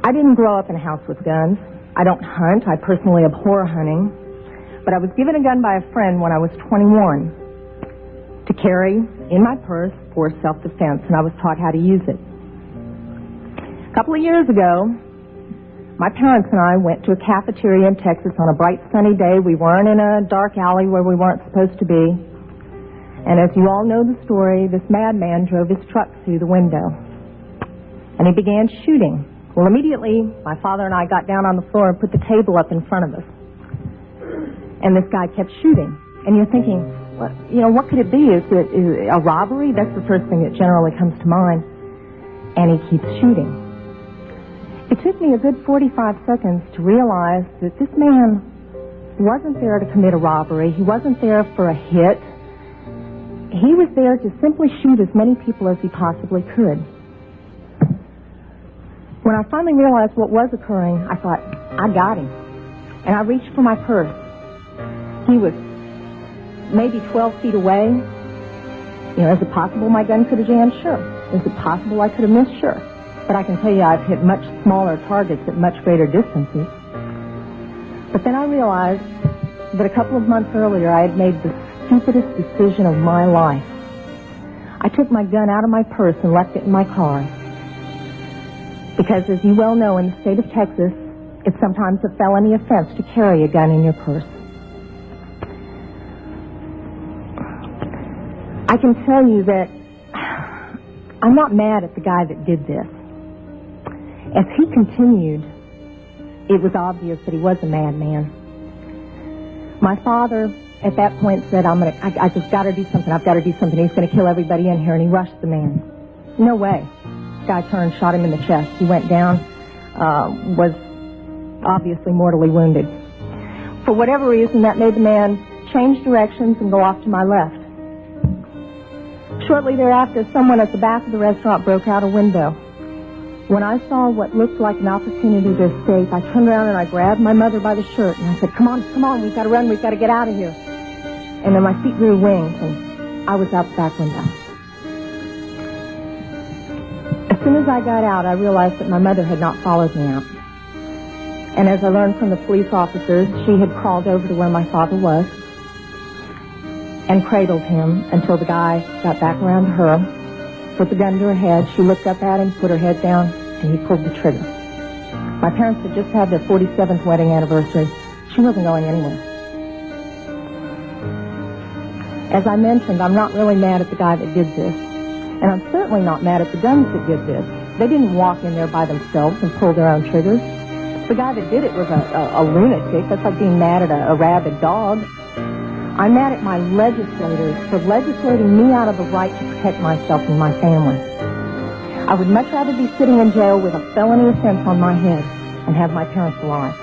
I didn't grow up in a house with guns. I don't hunt. I personally abhor hunting. But I was given a gun by a friend when I was 21 to carry in my purse for self-defense, and I was taught how to use it. A couple of years ago, my parents and I went to a cafeteria in Texas on a bright sunny day. We weren't in a dark alley where we weren't supposed to be. And as you all know the story, this madman drove his truck through the window. And he began shooting. Well, immediately, my father and I got down on the floor and put the table up in front of us. And this guy kept shooting. And you're thinking, well, what could it be? Is it a robbery? That's the first thing that generally comes to mind. And he keeps shooting. It took me a good 45 seconds to realize that this man wasn't there to commit a robbery. He wasn't there for a hit. He was there to simply shoot as many people as he possibly could. When I finally realized what was occurring, I thought, I got him. And I reached for my purse. He was maybe 12 feet away. Is it possible my gun could have jammed? Sure. Is it possible I could have missed? Sure. But I can tell you I've hit much smaller targets at much greater distances. But then I realized that a couple of months earlier I had made the stupidest decision of my life. I took my gun out of my purse and left it in my car. Because as you well know, in the state of Texas, it's sometimes a felony offense to carry a gun in your purse. I can tell you that I'm not mad at the guy that did this. As he continued, it was obvious that he was a madman. My father, at that point, said, I just got to do something. I've got to do something. He's going to kill everybody in here. And he rushed the man. No way. This guy turned, shot him in the chest. He went down, was obviously mortally wounded. For whatever reason, that made the man change directions and go off to my left. Shortly thereafter, someone at the back of the restaurant broke out a window. When I saw what looked like an opportunity to escape, I turned around and I grabbed my mother by the shirt and I said, come on, we've got to run, we've got to get out of here. And then my feet grew wings and I was out the back window. As soon as I got out, I realized that my mother had not followed me out. And as I learned from the police officers, she had crawled over to where my father was and cradled him until the guy got back around to her, put the gun to her head. She looked up at him, put her head down, and he pulled the trigger. My parents had just had their 47th wedding anniversary. She wasn't going anywhere. As I mentioned, I'm not really mad at the guy that did this. And I'm certainly not mad at the guns that did this. They didn't walk in there by themselves and pull their own triggers. The guy that did it was a lunatic. That's like being mad at a rabid dog. I'm mad at my legislators for legislating me out of the right to protect myself and my family. I would much rather be sitting in jail with a felony offense on my head and have my parents alive.